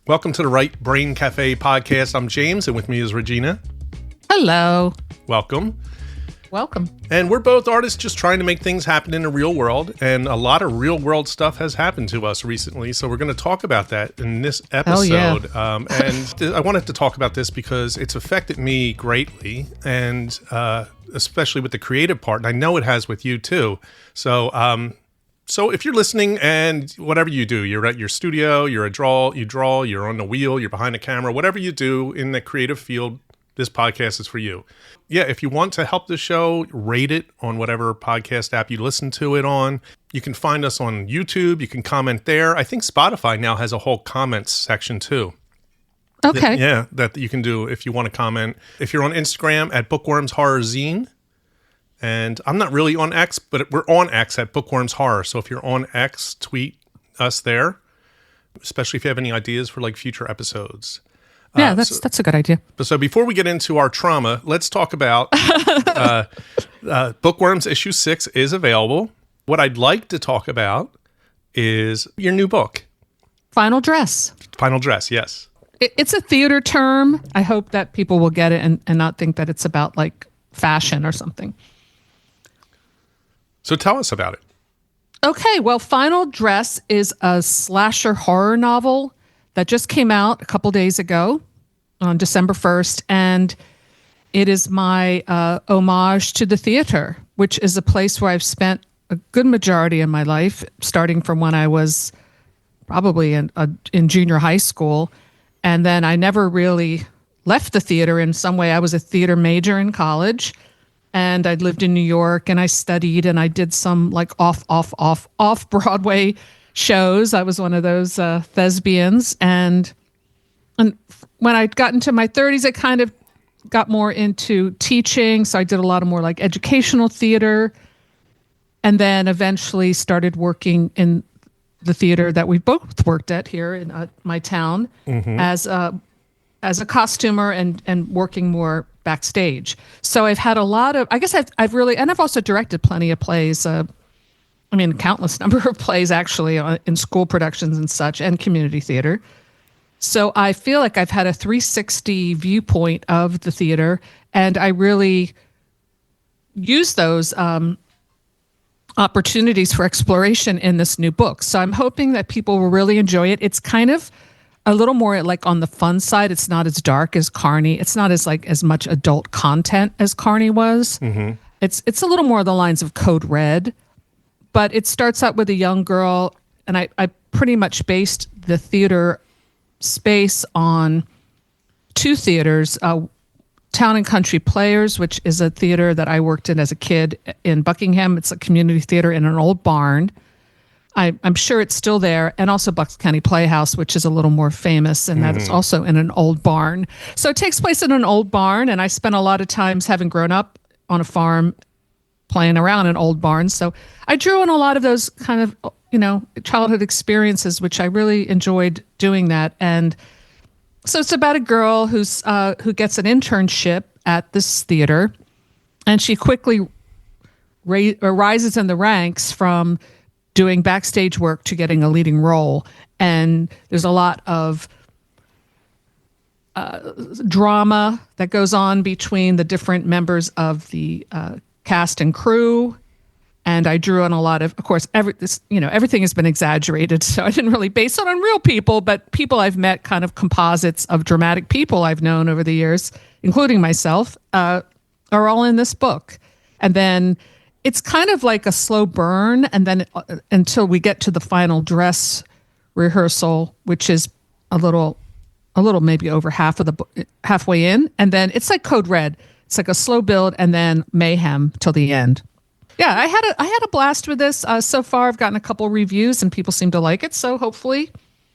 Welcome to the Right Brain Cafe podcast. I'm James, and with me is Regina. Hello. Welcome. Welcome. And we're both artists just trying to make things happen in the real world, and a lot of real world stuff has happened to us recently, so we're going to talk about that in this episode. And I wanted to talk about this because it's affected me greatly, and especially with the creative part, and I know it has with you too. So if you're listening and whatever you do, you're at your studio, you draw, you're on the wheel, you're behind the camera, whatever you do in the creative field, this podcast is for you. Yeah, if you want to help the show, rate it on whatever podcast app you listen to it on. You can find us on YouTube. You can comment there. I think Spotify now has a whole comments section too. Okay. That you can do if you want to comment. If you're on Instagram at Worms Horror Zine. And I'm not really on X, but we're on X at Bookworms Horror. So if you're on X, tweet us there, especially if you have any ideas for like future episodes. Yeah, that's a good idea. So before we get into our trauma, let's talk about Bookworms issue 6 is available. What I'd like to talk about is your new book. Final Dress. Final Dress, yes. It's a theater term. I hope that people will get it and not think that it's about like fashion or something. So tell us about it. Okay, well, Final Dress is a slasher horror novel that just came out a couple days ago on December 1st, and it is my homage to the theater, which is a place where I've spent a good majority of my life, starting from when I was probably in junior high school, and then I never really left the theater in some way. I was a theater major in college, and I'd lived in New York, and I studied, and I did some like off Broadway shows. I was one of those thespians, and when I got into my 30s, I kind of got more into teaching. So I did a lot of more like educational theater, and then eventually started working in the theater that we both worked at here in my town as a costumer and working more backstage. So I've had a lot of, I guess I've really, and I've also directed plenty of plays. Countless number of plays actually in school productions and such, and community theater. So I feel like I've had a 360 viewpoint of the theater, and I really use those opportunities for exploration in this new book. So I'm hoping that people will really enjoy it. It's kind of a little more like on the fun side. It's not as dark as Carney. It's not as much adult content as Carney was. Mm-hmm. It's a little more of the lines of Code Red, but it starts out with a young girl, and I pretty much based the theater space on two theaters, Town and Country Players, which is a theater that I worked in as a kid in Buckingham. It's a community theater in an old barn. I'm sure it's still there, and also Bucks County Playhouse, which is a little more famous, and that is also in an old barn. So it takes place in an old barn, and I spent a lot of times having grown up on a farm playing around in old barns. So I drew on a lot of those kind of, childhood experiences, which I really enjoyed doing that. And so it's about a girl who gets an internship at this theater, and she quickly rises in the ranks from doing backstage work to getting a leading role. And there's a lot of drama that goes on between the different members of the cast and crew. And I drew on a lot of course, everything has been exaggerated. So I didn't really base it on real people, but people I've met, kind of composites of dramatic people I've known over the years, including myself, are all in this book. And then it's kind of like a slow burn, and then until we get to the final dress rehearsal, which is a little maybe over halfway in, and then it's like Code Red. It's like a slow build and then mayhem till the end. Yeah, I had a blast with this. So far, I've gotten a couple reviews, and people seem to like it. So hopefully,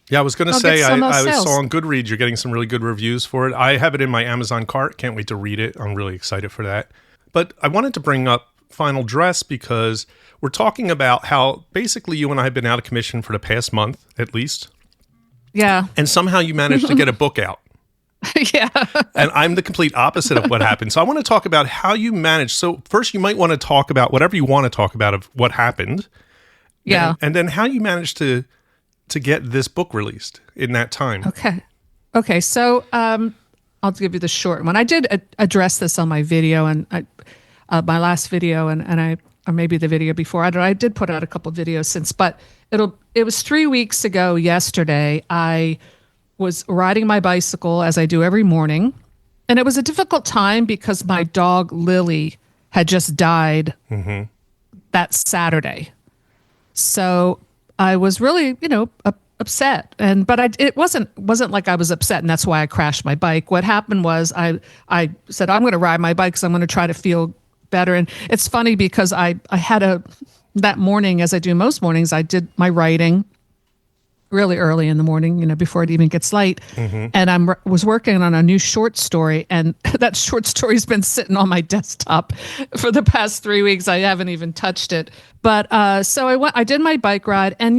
yeah, I was going to say I saw on Goodreads you're getting some really good reviews for it. I have it in my Amazon cart. Can't wait to read it. I'm really excited for that. But I wanted to bring up Final Dress because we're talking about how basically you and I have been out of commission for the past month at least. Yeah. And somehow you managed to get a book out. Yeah. And I'm the complete opposite of what happened. So I want to talk about how you managed. So first you might want to talk about whatever you want to talk about of what happened. Yeah. And then how you managed to to get this book released in that time? Okay. So I'll give you the short one. I did address this on my video and my last video, or maybe the video before. I did put out a couple of videos since, but it was 3 weeks ago yesterday. I was riding my bicycle as I do every morning, and it was a difficult time because my dog Lily had just died that Saturday. So I was really, upset, but it wasn't like I was upset, and that's why I crashed my bike. What happened was I said I'm going to ride my bike because I'm going to try to feel better. And it's funny because I had that morning, as I do most mornings, I did my writing really early in the morning, before it even gets light. And I was working on a new short story, and that short story's been sitting on my desktop for the past 3 weeks. I haven't even touched it. But so I did my bike ride, and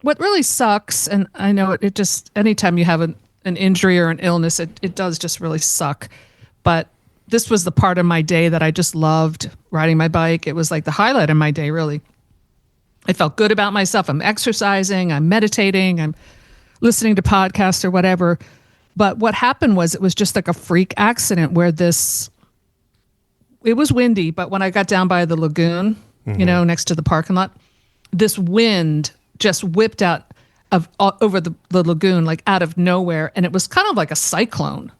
what really sucks, and I know it just, anytime you have an injury or an illness, it does just really suck. But this was the part of my day that I just loved, riding my bike. It was like the highlight of my day, really. I felt good about myself. I'm exercising, I'm meditating, I'm listening to podcasts or whatever. But what happened was it was just like a freak accident where it was windy, but when I got down by the lagoon, next to the parking lot, this wind just whipped out over the lagoon, like out of nowhere. And it was kind of like a cyclone,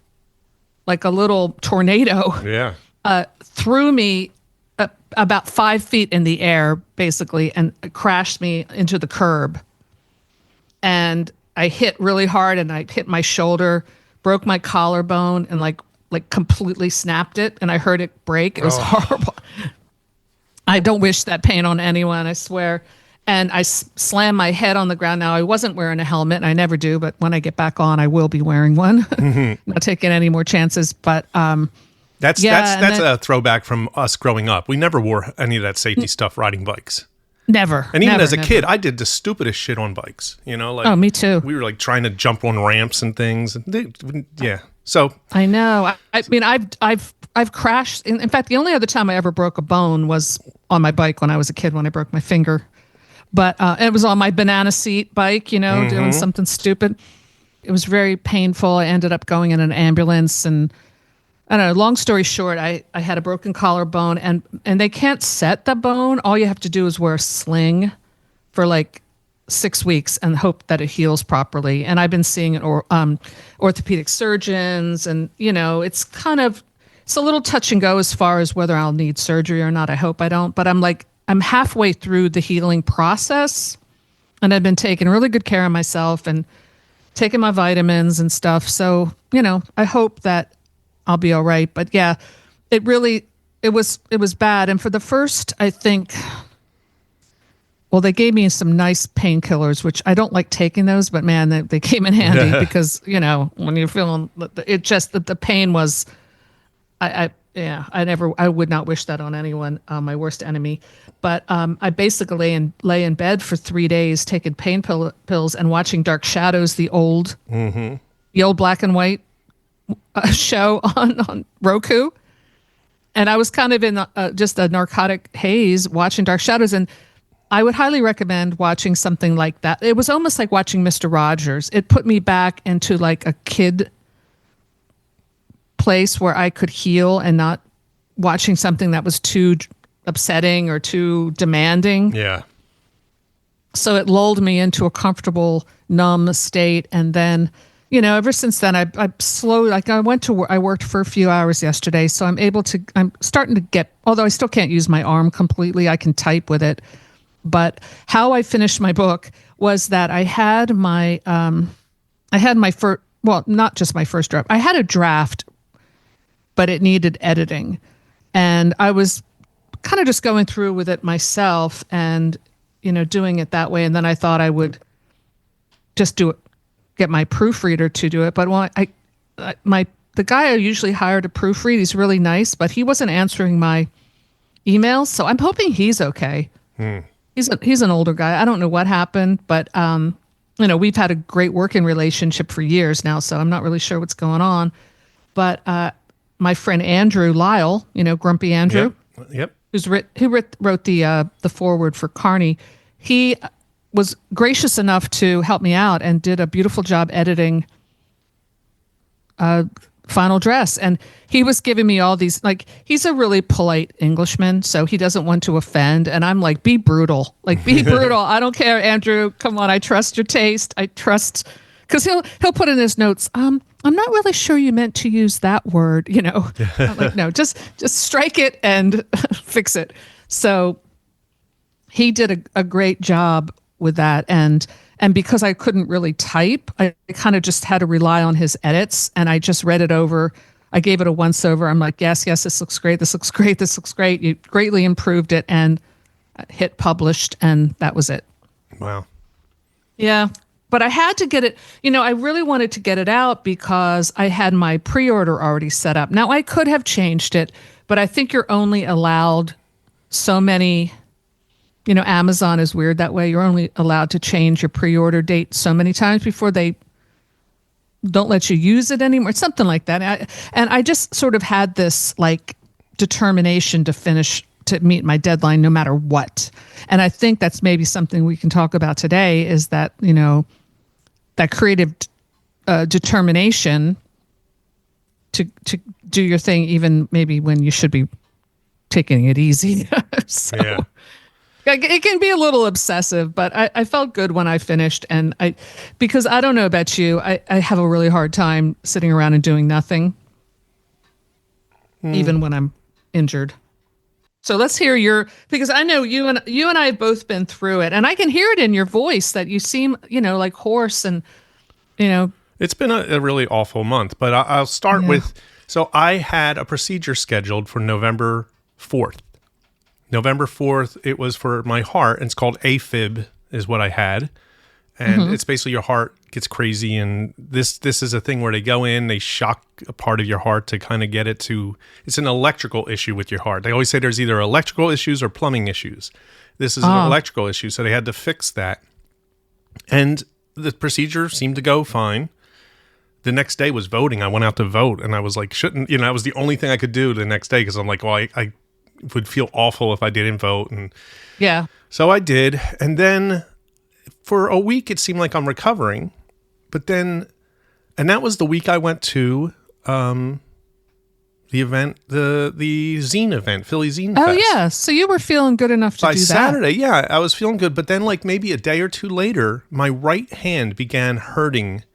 like a little tornado. Yeah. Threw me about 5 feet in the air, basically, and crashed me into the curb. And I hit really hard, and I hit my shoulder, broke my collarbone, and like completely snapped it. And I heard it break. It was horrible. I don't wish that pain on anyone, I swear. And I slammed my head on the ground. Now, I wasn't wearing a helmet, and I never do, but when I get back on, I will be wearing one. Not taking any more chances. But that's a throwback from us growing up. We never wore any of that safety stuff riding bikes. Never. And even as a kid, I did the stupidest shit on bikes. Oh, me too. We were like trying to jump on ramps and things. Yeah. So I know. I mean, I've crashed. In fact, the only other time I ever broke a bone was on my bike when I was a kid, when I broke my finger. But it was on my banana seat bike, doing something stupid. It was very painful. I ended up going in an ambulance, and I don't know, long story short, I had a broken collarbone, and they can't set the bone. All you have to do is wear a sling for like 6 weeks and hope that it heals properly. And I've been seeing orthopedic surgeons, and it's a little touch and go as far as whether I'll need surgery or not. I hope I don't, but I'm halfway through the healing process, and I've been taking really good care of myself and taking my vitamins and stuff. So, I hope that I'll be all right. But yeah, it was bad. And for the first, I think, well, they gave me some nice painkillers, which I don't like taking those, but man, they came in handy because, when you're feeling it, just that the pain was, I would not wish that on anyone, my worst enemy. But I basically lay in bed for 3 days, taking pain pills and watching Dark Shadows, the old black and white show on Roku. And I was kind of in just a narcotic haze watching Dark Shadows. And I would highly recommend watching something like that. It was almost like watching Mr. Rogers. It put me back into like a kid place where I could heal and not watching something that was too upsetting or too demanding. Yeah. So it lulled me into a comfortable, numb state. And then, ever since then, I slowly, like I worked for a few hours yesterday. So I'm starting to get, although I still can't use my arm completely, I can type with it. But how I finished my book was that I had my first, well, not just my first draft. I had a draft, but it needed editing. And I was kind of just going through with it myself and, doing it that way. And then I thought I would just get my proofreader to do it. But when the guy I usually hire to proofread, he's really nice, but he wasn't answering my emails. So I'm hoping he's okay. He's an older guy. I don't know what happened, but, we've had a great working relationship for years now. So I'm not really sure what's going on. But, my friend Andrew Lyle, Grumpy Andrew, Yep. who wrote the foreword for Carney, he was gracious enough to help me out and did a beautiful job editing Final Dress. And he was giving me all these, like, he's a really polite Englishman, so he doesn't want to offend. And I'm like, be brutal. Like, be brutal. I don't care, Andrew. Come on. I trust your taste. I trust, because he'll put in his notes, I'm not really sure you meant to use that word, you know. I'm like, no, just strike it and fix it. So he did a great job with that. And because I couldn't really type, I kind of just had to rely on his edits, and I just read it over. I gave it a once over. I'm like, yes, this looks great. This looks great. This looks great. You greatly improved it, and hit published, and that was it. Wow. Yeah. But I had to get it, you know, I really wanted to get it out because I had my pre-order already set up. Now, I could have changed it, but I think you're only allowed so many, you know, Amazon is weird that way. You're only allowed to change your pre-order date so many times before they don't let you use it anymore. It's something like that. And I just sort of had this like determination to meet my deadline no matter what. And I think that's maybe something we can talk about today, is that, you know, that creative determination to do your thing, even maybe when you should be taking it easy. So yeah. It can be a little obsessive, but I felt good when I finished. And because I don't know about you, I have a really hard time sitting around and doing nothing, even when I'm injured. So let's hear because I know you and I have both been through it, and I can hear it in your voice that you seem, you know, like hoarse, and, you know. It's been a really awful month, but I'll start with, so I had a procedure scheduled for November 4th. November 4th, it was for my heart, and it's called AFib is what I had. And it's basically your heart gets crazy, and this is a thing where they go in, they shock a part of your heart to kind of get it to, it's an electrical issue with your heart. They always say there's either electrical issues or plumbing issues. This is an electrical issue, so they had to fix that. And the procedure seemed to go fine. The next day was voting. I went out to vote, and I was like, that was the only thing I could do the next day, because I'm like, well, I would feel awful if I didn't vote. And yeah. So I did, and then for a week, it seemed like I'm recovering, but then, and that was the week I went to the event, the zine event, Philly Zine Fest. Oh yeah, so you were feeling good enough to do that. By Saturday, yeah, I was feeling good, but then like maybe a day or two later, my right hand began hurting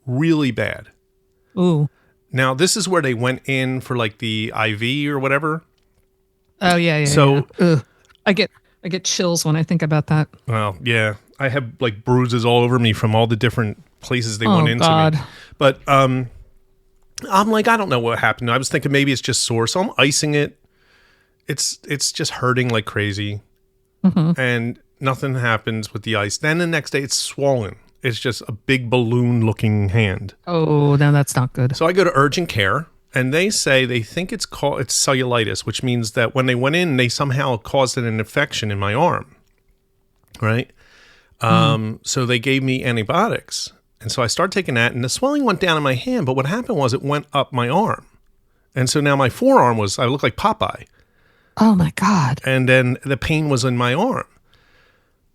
really bad. Ooh. Now, this is where they went in for like the IV or whatever. Oh yeah. So yeah. I get chills when I think about that. Well, yeah. I have like bruises all over me from all the different places they went into me. But I'm like, I don't know what happened. I was thinking maybe it's just sore, so I'm icing it. It's just hurting like crazy, and nothing happens with the ice. Then the next day, it's swollen. It's just a big balloon-looking hand. Oh, no, that's not good. So I go to urgent care, and they say they think it's cellulitis, which means that when they went in, they somehow caused an infection in my arm, right? So they gave me antibiotics. And so I started taking that, and the swelling went down in my hand. But what happened was it went up my arm. And so now my forearm I looked like Popeye. Oh my God. And then the pain was in my arm.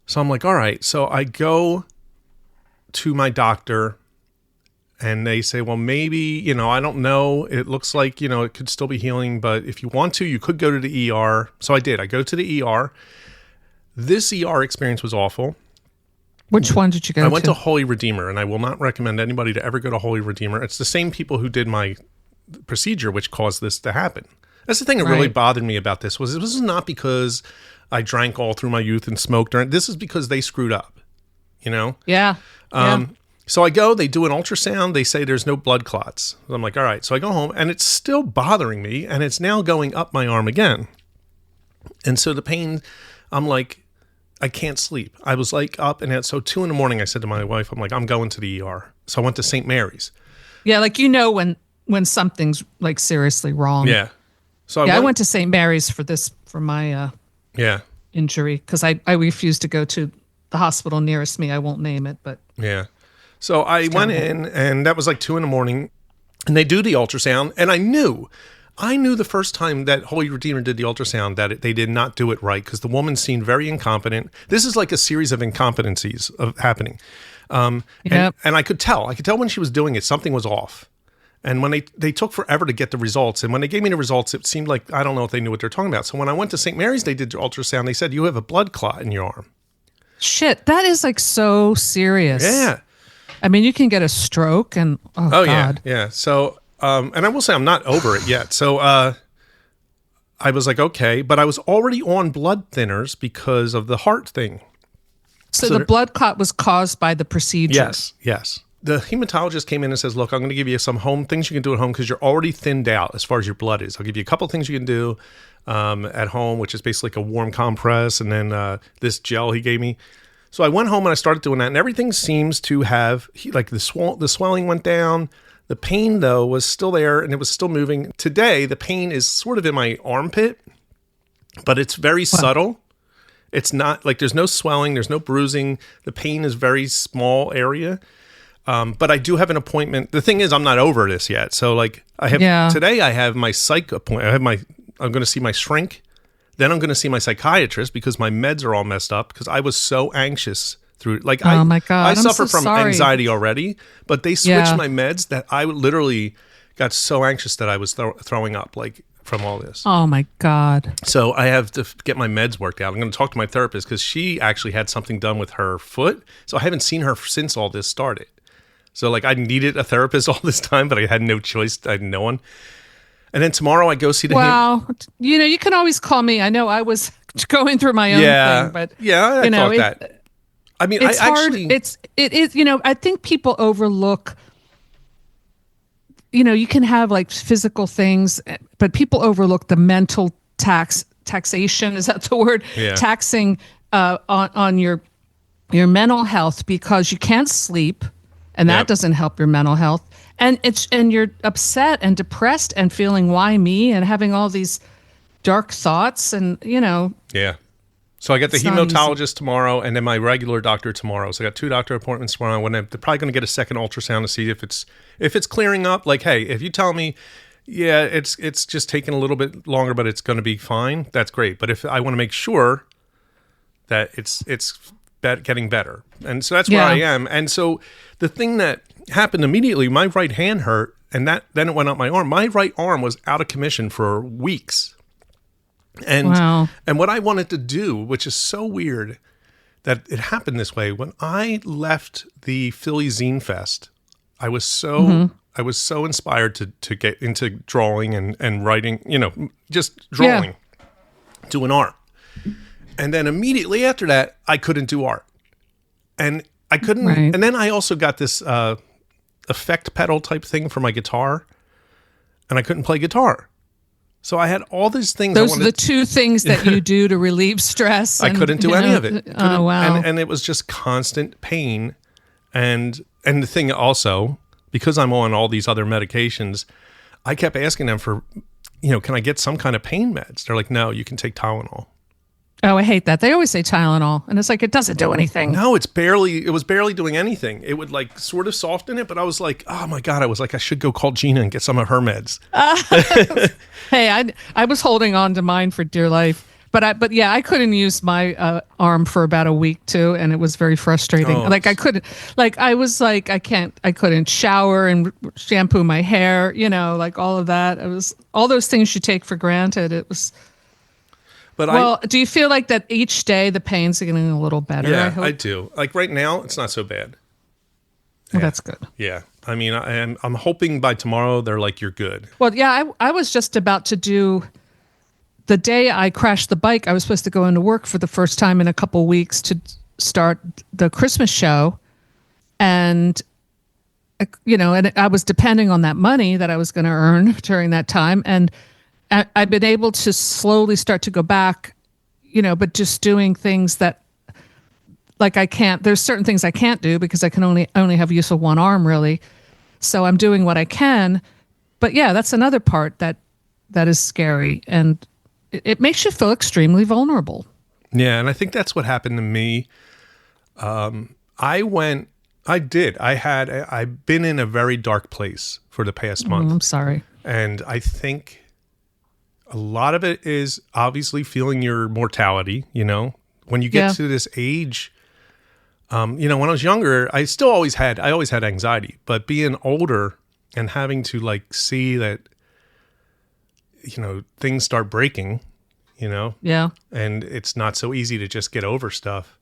So I'm like, all right. So I go to my doctor, and they say, well, maybe, I don't know. It looks like, it could still be healing, but if you want to, you could go to the ER. So I did. I go to the ER. This ER experience was awful. Which one did you go to? I went to Holy Redeemer, and I will not recommend anybody to ever go to Holy Redeemer. It's the same people who did my procedure which caused this to happen. That's the thing that really bothered me about this was not because I drank all through my youth and smoked. This is because they screwed up, Yeah. So I go, they do an ultrasound. They say there's no blood clots. I'm like, all right. So I go home, and it's still bothering me, and it's now going up my arm again. And so the pain, I'm like, I can't sleep. I was like up, and so 2 a.m, I said to my wife, I'm like, I'm going to the ER. So I went to St. Mary's. Yeah, like when something's like seriously wrong. Yeah. So I went to St. Mary's for my injury, because I refused to go to the hospital nearest me. I won't name it, but yeah. So I went in, and that was like 2 a.m, and they do the ultrasound, and I knew I knew the first time that Holy Redeemer did the ultrasound that they did not do it right because the woman seemed very incompetent. This is like a series of incompetencies of happening. And I could tell when she was doing it, something was off. And when they took forever to get the results. And when they gave me the results, it seemed like, I don't know if they knew what they're talking about. So when I went to St. Mary's, they did the ultrasound. They said, you have a blood clot in your arm. Shit, that is like so serious. Yeah. I mean, you can get a stroke and, oh God. Yeah. So, and I will say I'm not over it yet. So I was like, okay. But I was already on blood thinners because of the heart thing. So the blood clot was caused by the procedure? Yes. The hematologist came in and says, look, I'm going to give you some home things you can do at home because you're already thinned out as far as your blood is. I'll give you a couple things you can do at home, which is basically like a warm compress, and then this gel he gave me. So I went home and I started doing that, and everything seems to have, like the swelling went down. The pain, though, was still there, and it was still moving. Today, the pain is sort of in my armpit, but it's very subtle. It's not, like there's no swelling, there's no bruising. The pain is very small area. But I do have an appointment. The thing is, I'm not over this yet. So like today I have my psych appointment. I'm going to see my shrink. Then I'm going to see my psychiatrist because my meds are all messed up because I was so anxious through, like, oh my God, I suffer from anxiety already, but they switched my meds that I literally got so anxious that I was throwing up, like, from all this. Oh my God. So I have to get my meds worked out. I'm going to talk to my therapist because she actually had something done with her foot. So I haven't seen her since all this started. So, like, I needed a therapist all this time, but I had no choice. I had no one. And then tomorrow I go see the... Well, you can always call me. I know I was going through my own thing, but... Yeah, I thought that. I mean, it's hard. It is, I think people overlook... you can have, like, physical things, but people overlook the mental taxation. Is that the word? Yeah. Taxing on your mental health because you can't sleep. And that doesn't help your mental health. And you're upset and depressed and feeling why me and having all these dark thoughts and Yeah. So I got the hematologist tomorrow and then my regular doctor tomorrow. So I got 2 doctor appointments tomorrow. They're probably going to get a second ultrasound to see if it's clearing up. Like, hey, if you tell me, yeah, it's just taking a little bit longer, but it's going to be fine, that's great. But if I want to make sure that it's getting better. And so that's where I am. And so the thing that happened immediately, my right hand hurt, and then it went up my arm. My right arm was out of commission for weeks. And and what I wanted to do, which is so weird that it happened this way, when I left the Philly Zine Fest, I was so inspired to get into drawing and writing, just drawing, doing art. And then immediately after that, I couldn't do art. And I couldn't. Right. And then I also got this effect pedal type thing for my guitar. And I couldn't play guitar. So I had all these things. Those are the 2 things that you do to relieve stress. I couldn't do any of it. Oh, wow. And it was just constant pain. And the thing also, because I'm on all these other medications, I kept asking them for, can I get some kind of pain meds? They're like, no, you can take Tylenol. Oh, I hate that. They always say Tylenol, and it's like, it doesn't do anything. No, it was barely doing anything. It would, like, sort of soften it, but I was like, oh my God, I should go call Gina and get some of her meds. Hey, I was holding on to mine for dear life, but I couldn't use my arm for about a week too, and it was very frustrating. Like I couldn't, like I was like, I couldn't shower and shampoo my hair, like all of that. It was all those things you take for granted. It was... But do you feel like that each day the pains are getting a little better? Yeah, I do. Like right now, it's not so bad. Well, that's good. Yeah. I mean, I'm hoping by tomorrow they're like, you're good. Well, yeah, I was just about to do, the day I crashed the bike, I was supposed to go into work for the first time in a couple weeks to start the Christmas show. And, and I was depending on that money that I was going to earn during that time. And I've been able to slowly start to go back, but just doing things that, like, there's certain things I can't do because I can only have use of one arm, really. So I'm doing what I can. But yeah, that's another part that is scary. And it makes you feel extremely vulnerable. Yeah. And I think that's what happened to me. I've been in a very dark place for the past month. I'm sorry. And I think a lot of it is obviously feeling your mortality, when you get to this age. When I was younger, I always had anxiety, but being older and having to like see that, things start breaking, and it's not so easy to just get over stuff.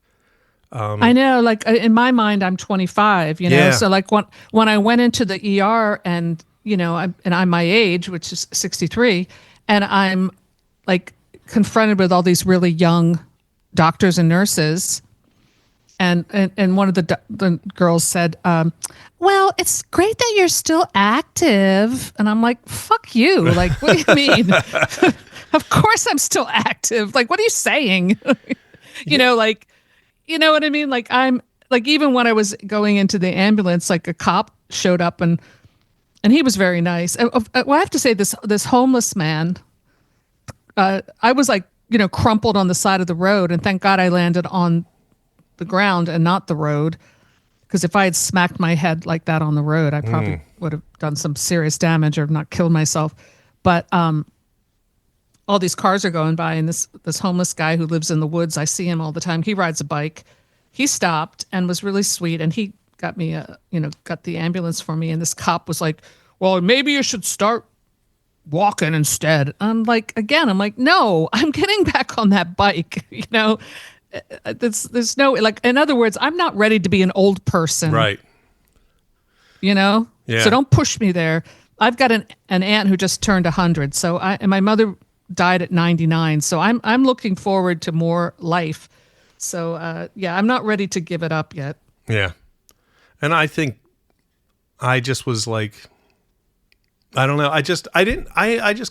I know, like in my mind, I'm 25, so like when I went into the ER and, I'm my age, which is 63, and I'm like confronted with all these really young doctors and nurses. And one of the girls said, well, it's great that you're still active. And I'm like, fuck you. Like, what do you mean? Of course I'm still active. Like, what are you saying? You know what I mean? Like, I'm like, even when I was going into the ambulance, like a cop showed up and he was very nice. Well, I have to say this homeless man, I was like, crumpled on the side of the road. And thank God I landed on the ground and not the road. Because if I had smacked my head like that on the road, I probably would have done some serious damage or not killed myself. But all these cars are going by, and this homeless guy who lives in the woods, I see him all the time. He rides a bike. He stopped and was really sweet, and he got me got the ambulance for me. And this cop was like, well, maybe you should start walking instead. I'm like, no, I'm getting back on that bike. There's no, like, in other words, I'm not ready to be an old person. Right. Yeah. So don't push me there. I've got an aunt who just turned 100. And my mother died at 99. So I'm looking forward to more life. So, I'm not ready to give it up yet. Yeah. And I think I just was like, I don't know. I just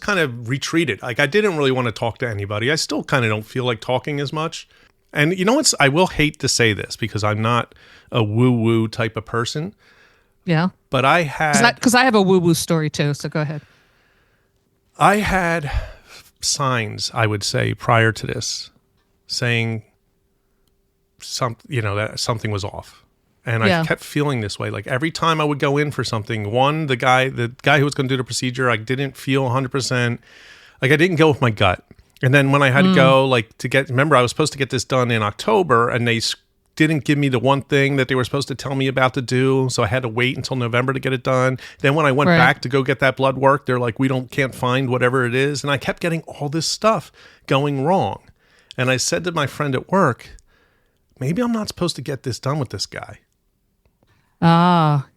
kind of retreated. Like, I didn't really want to talk to anybody. I still kind of don't feel like talking as much. And I will hate to say this because I'm not a woo-woo type of person. Yeah. But I had... Because I have a woo-woo story too, so go ahead. I had signs, I would say, prior to this, saying that something was off. And I kept feeling this way. Like, every time I would go in for something, the guy who was going to do the procedure, I didn't feel 100%. Like, I didn't go with my gut. And then when I had to go, like, remember, I was supposed to get this done in October, and they didn't give me the one thing that they were supposed to tell me about to do. So I had to wait until November to get it done. Then when I went back to go get that blood work, they're like, can't find whatever it is. And I kept getting all this stuff going wrong. And I said to my friend at work, maybe I'm not supposed to get this done with this guy. Ah.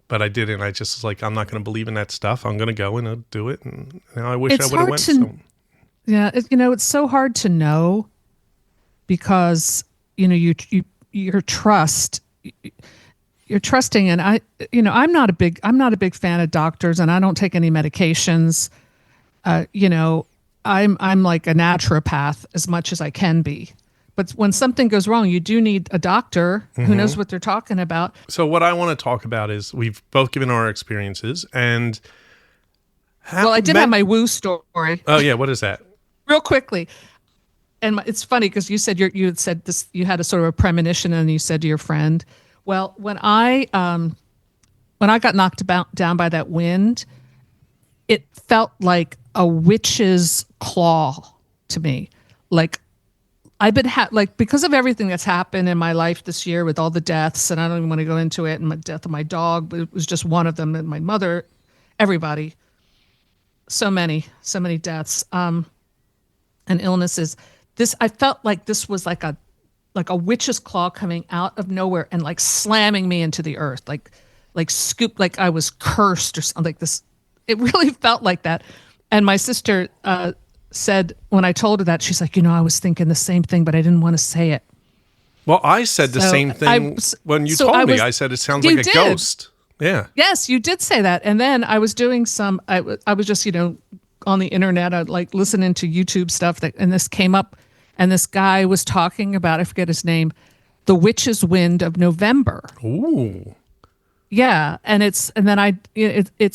But I didn't. I just was like, I'm not going to believe in that stuff. I'm going to go and I'll do it. And I wish I would have went. Yeah, it's so hard to know because you're trusting, and I'm not a big fan of doctors, and I don't take any medications. I'm like a naturopath as much as I can be. But when something goes wrong, you do need a doctor who knows what they're talking about. So what I want to talk about is we've both given our experiences, and I did have my woo story. Oh yeah, what is that? Real quickly, and it's funny because you said you had said this. You had a sort of a premonition, and you said to your friend, "Well, when I got knocked down by that wind, it felt like a witch's claw to me. Like I've been because of everything that's happened in my life this year with all the deaths, and I don't even want to go into it. And the death of my dog, but it was just one of them, and my mother, everybody, so many deaths." And illnesses. I felt like this was like a witch's claw coming out of nowhere and like slamming me into the earth, like scoop, like I was cursed or something like this. It really felt like that. And my sister said when I told her that, she's like, I was thinking the same thing, but I didn't want to say it. Well, I said the same thing when you told me. I said it sounds like a ghost. Yeah. Yes, you did say that. And then I was doing I was just on the internet, I like listening to YouTube stuff and this came up, and this guy was talking about, I forget his name, the witch's wind of November. Ooh. Yeah, and it's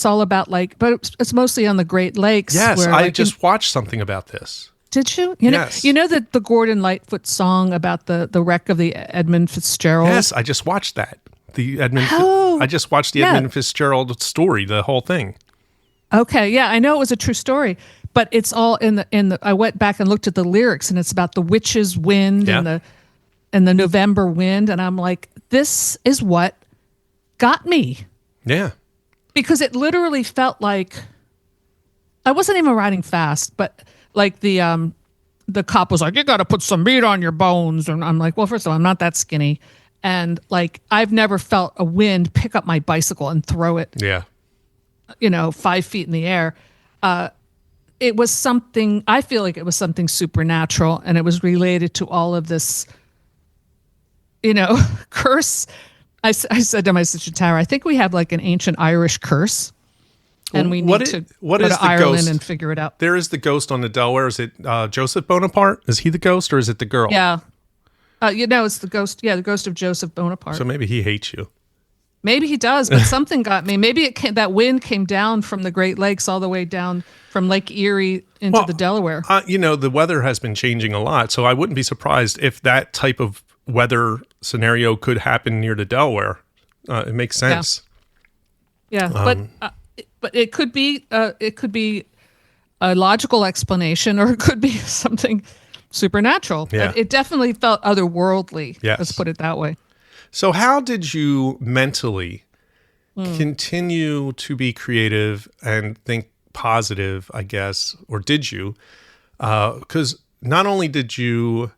all about but it's mostly on the Great Lakes. Yes, where, I just watched something about this. Did you? Yes. You know that the Gordon Lightfoot song about the wreck of the Edmund Fitzgerald? Yes, I just watched that. I just watched the Edmund Fitzgerald story, the whole thing. Okay, yeah, I know it was a true story, but it's all in the. I went back and looked at the lyrics, and it's about the witch's wind and the November wind, and I'm like, this is what got me. Yeah, because it literally felt like I wasn't even riding fast, but like the cop was like, "You got to put some meat on your bones," and I'm like, "Well, first of all, I'm not that skinny." And like, I've never felt a wind pick up my bicycle and throw it, 5 feet in the air. It was something, I feel like it was something supernatural, and it was related to all of this, curse. I said to my sister Tara, I think we have like an ancient Irish curse, and we need to go to Ireland and figure it out. There is the ghost on the Delaware. Is it Joseph Bonaparte? Is he the ghost, or is it the girl? Yeah. It's the ghost. Yeah, the ghost of Joseph Bonaparte. So maybe he hates you. Maybe he does, but something got me. Maybe that wind came down from the Great Lakes all the way down from Lake Erie into the Delaware. The weather has been changing a lot, so I wouldn't be surprised if that type of weather scenario could happen near the Delaware. It makes sense. Yeah, but it could be a logical explanation, or it could be something supernatural. Yeah. It definitely felt otherworldly. Yes. Let's put it that way. So how did you mentally continue to be creative and think positive, I guess, or did you? Because not only did you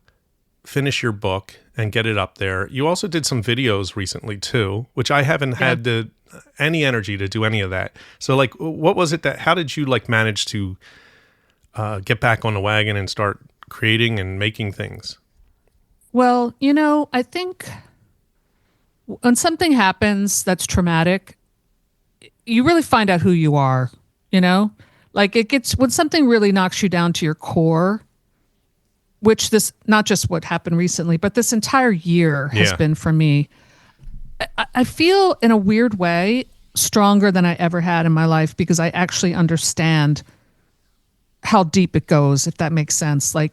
finish your book and get it up there, you also did some videos recently too, which I haven't had any energy to do any of that. So like, what was it how did you like manage to get back on the wagon and start creating and making things? Well, I think when something happens that's traumatic, you really find out who you are, like when something really knocks you down to your core, which not just what happened recently, but this entire year has been for me. I feel in a weird way stronger than I ever had in my life, because I actually understand how deep it goes, if that makes sense. This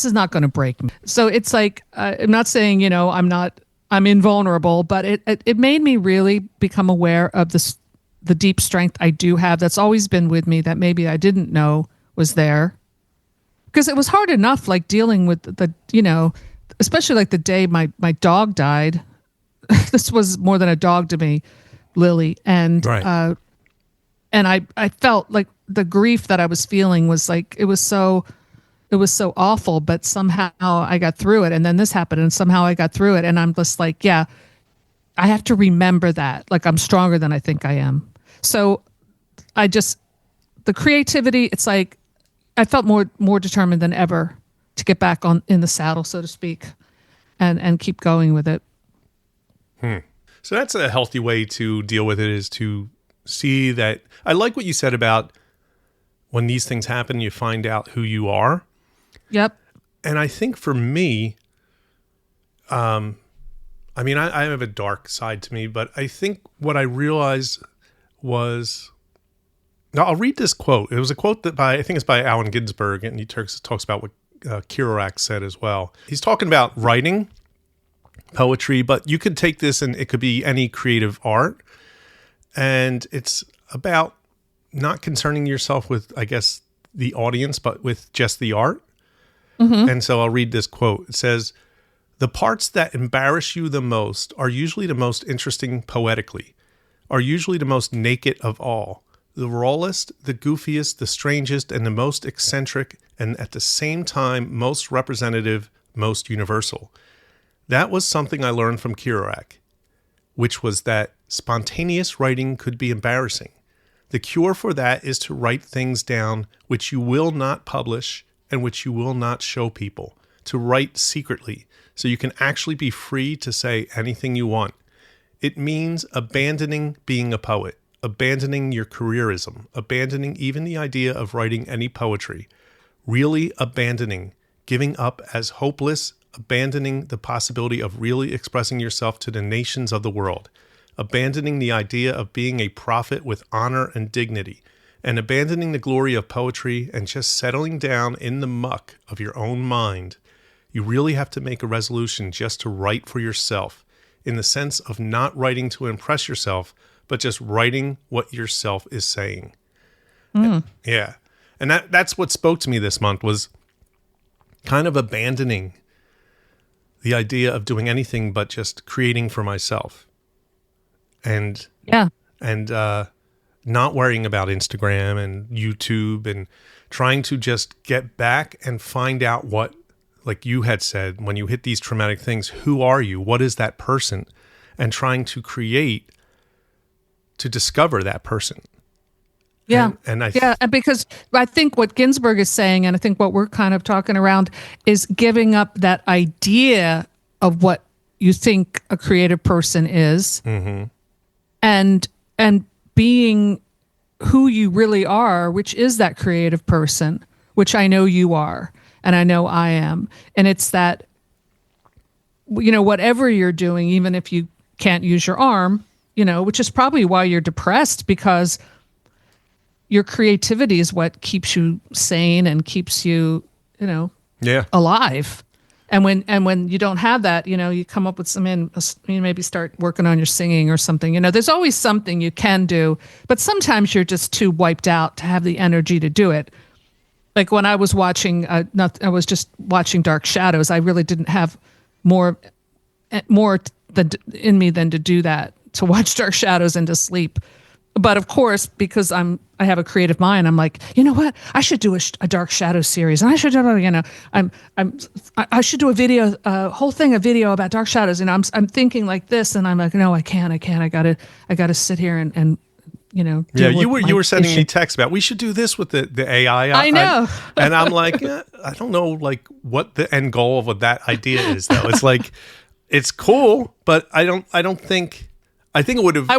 is not going to break me. So it's like, I'm not saying, I'm invulnerable, but it made me really become aware of the deep strength I do have that's always been with me, that maybe I didn't know was there. Because it was hard enough, like dealing with especially like the day my dog died. This was more than a dog to me, Lily. And, right. And I felt like the grief that I was feeling was like, it was so awful, but somehow I got through it. And then this happened, and somehow I got through it. And I'm just like, yeah, I have to remember that. Like, I'm stronger than I think I am. So the creativity, it's like, I felt more determined than ever to get back in the saddle, so to speak, and keep going with it. So that's a healthy way to deal with it, is to see that. I like what you said about when these things happen, you find out who you are. Yep. And I think for me, I have a dark side to me, but I think what I realized was, now I'll read this quote. It was a quote I think it's by Allen Ginsberg, and he talks about what Kerouac said as well. He's talking about writing, poetry, but you could take this and it could be any creative art. And it's about not concerning yourself with, I guess, the audience, but with just the art. Mm-hmm. And so I'll read this quote. It says, "The parts that embarrass you the most are usually the most interesting poetically, are usually the most naked of all, the rawest, the goofiest, the strangest, and the most eccentric, and at the same time, most representative, most universal. That was something I learned from Kerouac, which was that spontaneous writing could be embarrassing. The cure for that is to write things down which you will not publish and which you will not show people, to write secretly so you can actually be free to say anything you want. It means abandoning being a poet, abandoning your careerism, abandoning even the idea of writing any poetry, really abandoning, giving up as hopeless, abandoning the possibility of really expressing yourself to the nations of the world, abandoning the idea of being a prophet with honor and dignity, and abandoning the glory of poetry and just settling down in the muck of your own mind. You really have to make a resolution just to write for yourself, in the sense of not writing to impress yourself, but just writing what yourself is saying. Yeah. And that's what spoke to me this month, was kind of abandoning the idea of doing anything but just creating for myself. And not worrying about Instagram and YouTube, and trying to just get back and find out what, like you had said, when you hit these traumatic things, who are you? What is that person? And trying to discover that person. Yeah. And because I think what Ginsberg is saying, and I think what we're kind of talking around, is giving up that idea of what you think a creative person is, and being who you really are, which is that creative person, which I know you are, and I know I am. And it's that, whatever you're doing, even if you can't use your arm, which is probably why you're depressed, because your creativity is what keeps you sane and keeps you, alive. And when you don't have that, you come up with you maybe start working on your singing or something. There's always something you can do, but sometimes you're just too wiped out to have the energy to do it. Like when I was watching, I was just watching Dark Shadows. I really didn't have more in me than to do that, to watch Dark Shadows and to sleep. But of course, because I have a creative mind, I'm like, you know what? I should do a Dark Shadow series, and I should do, I should do a whole video about Dark Shadows. And I'm thinking like this, and I'm like, no, I can't. I gotta sit here and you were sending me texts about, we should do this with the AI. I know. And I'm like, I don't know, like what the end goal of what that idea is, though. It's like, it's cool, but I think it would have.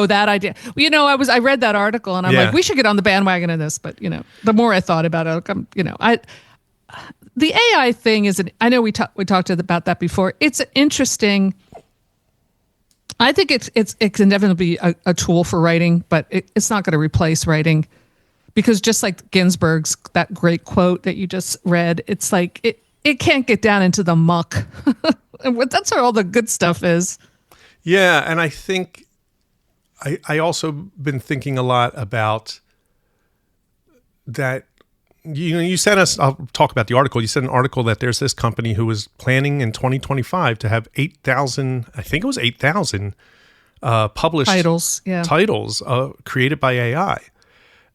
That idea. I read that article, and I'm like, we should get on the bandwagon of this. But the more I thought about it, the AI thing is. I know we talked about that before. It's interesting. I think it can definitely be a tool for writing, but it's not going to replace writing, because just like Ginsberg's, that great quote that you just read, it's like it can't get down into the muck. And that's where all the good stuff is. Yeah, and I think. I also been thinking a lot about that. You sent us, I'll talk about the article. You sent an article that there's this company who was planning in 2025 to have 8,000, I think it was 8,000 published titles created by AI.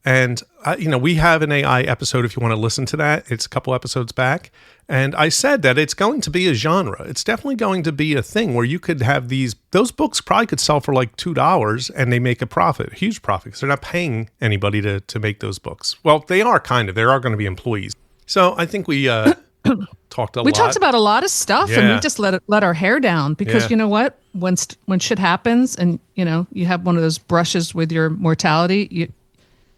And, we have an AI episode if you want to listen to that. It's a couple episodes back. And I said that it's going to be a genre. It's definitely going to be a thing where you could have those books probably could sell for like $2 and they make a huge profit, because they're not paying anybody to make those books. Well, they are kind of. There are going to be employees. So I think we talked a lot. We talked about a lot of stuff, and we just let our hair down, because you know what? When shit happens and, you have one of those brushes with your mortality,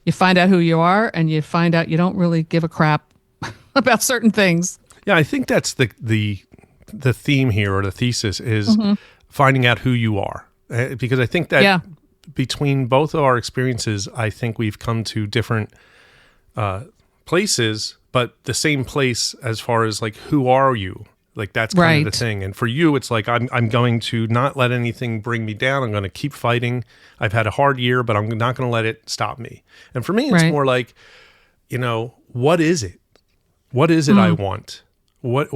you find out who you are, and you find out you don't really give a crap about certain things. Yeah, I think that's the theme here, or the thesis is finding out who you are. Because I think that between both of our experiences, I think we've come to different places, but the same place as far as like, who are you? Like, that's kind of the thing. And for you, it's like, I'm going to not let anything bring me down. I'm going to keep fighting. I've had a hard year, but I'm not going to let it stop me. And for me, it's more like, what is it? What is it I want? What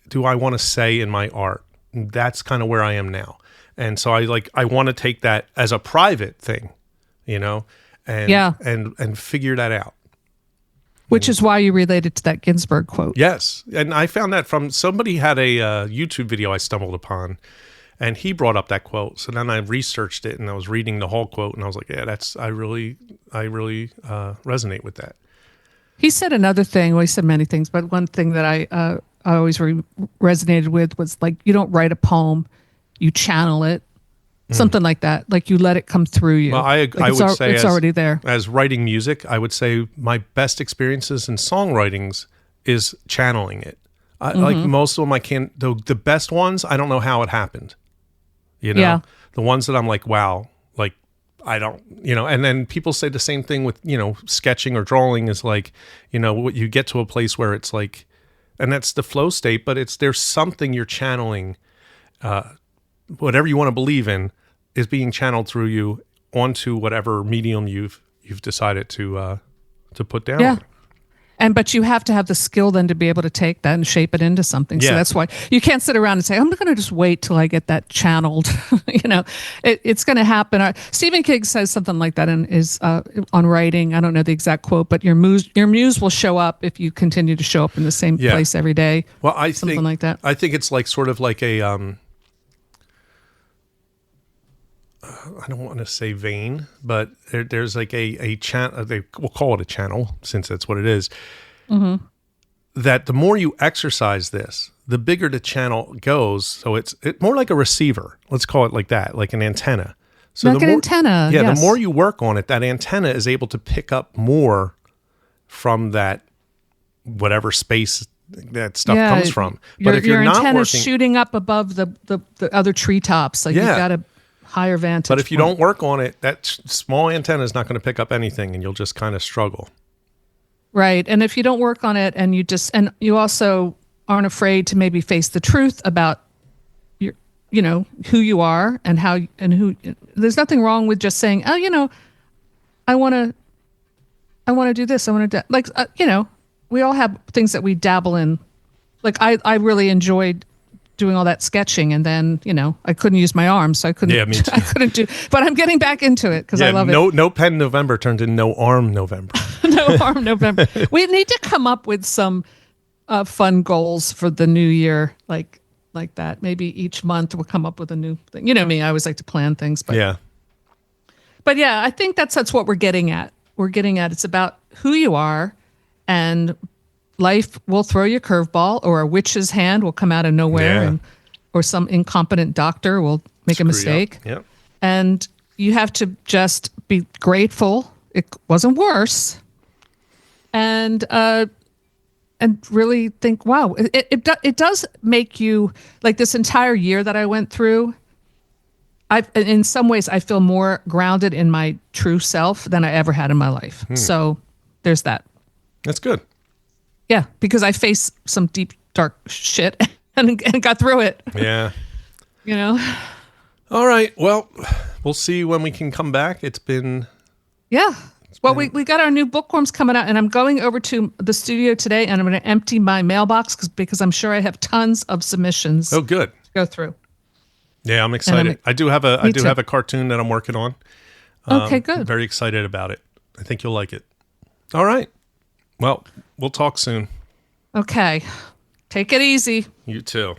do I want to say in my art? That's kind of where I am now. And so I want to take that as a private thing, and figure that out. Which is why you related to that Ginsberg quote. Yes. And I found that from somebody had a YouTube video I stumbled upon, and he brought up that quote. So then I researched it, and I was reading the whole quote, and I was like, yeah, I really resonate with that. He said another thing. Well, he said many things, but one thing that I always resonated with was like, you don't write a poem, you channel it. Something like that. Like, you let it come through you. Well, I would say it's already there. As writing music, I would say my best experiences in songwritings is channeling it. Like most of them, the best ones, I don't know how it happened. The ones that I'm like, wow, like, I don't, and then people say the same thing with, sketching or drawing is like, you get to a place where it's like, and that's the flow state, but there's something you're channeling, whatever you want to believe in is being channeled through you onto whatever medium you've you've decided to put down. Yeah. But you have to have the skill then to be able to take that and shape it into something. So that's why you can't sit around and say, I'm going to just wait till I get that channeled. It's going to happen. Stephen King says something like that on writing. I don't know the exact quote, but your muse will show up if you continue to show up in the same place every day. Well, I something think like that. I think it's like sort of like a I don't want to say vein, but there's like a channel. We'll call it a channel since that's what it is. Mm-hmm. That the more you exercise this, the bigger the channel goes. So it's more like a receiver. Let's call it like that, like an antenna. So like an antenna. Yeah, yes. the more you work on it, that antenna is able to pick up more from that whatever space that stuff comes from. But if you're not antenna's working, shooting up above the other treetops, like you've got a higher vantage. But if you don't work on it, that small antenna is not going to pick up anything, and you'll just kind of struggle. Right. And if you don't work on it, and you also aren't afraid to maybe face the truth about your, who you are and how and who. There's nothing wrong with just saying, oh, I want to do this. I want to we all have things that we dabble in. Like I really enjoyed doing all that sketching, and then I couldn't use my arms, so I couldn't. Yeah, me too. I couldn't do. But I'm getting back into it because I love it. No pen November turned into no arm November. No arm November. We need to come up with some fun goals for the new year, like that. Maybe each month we'll come up with a new thing. You know me, I always like to plan things. But yeah. But yeah, I think that's what we're getting at. It's about who you are, and life will throw you a curveball, or a witch's hand will come out of nowhere, or some incompetent doctor will make a mistake. Yep. And you have to just be grateful it wasn't worse, and really think, wow, it does make you, like this entire year that I went through, in some ways I feel more grounded in my true self than I ever had in my life. So there's that. That's good. Yeah, because I faced some deep, dark shit and got through it. Yeah. All right. Well, we'll see when we can come back. It's been... Yeah. Well, we got our new bookworms coming out, and I'm going over to the studio today, and I'm going to empty my mailbox because I'm sure I have tons of submissions. Oh, good. To go through. Yeah, I'm excited. I do have a cartoon that I'm working on. Okay, good. I'm very excited about it. I think you'll like it. All right. Well, we'll talk soon. Okay. Take it easy. You too.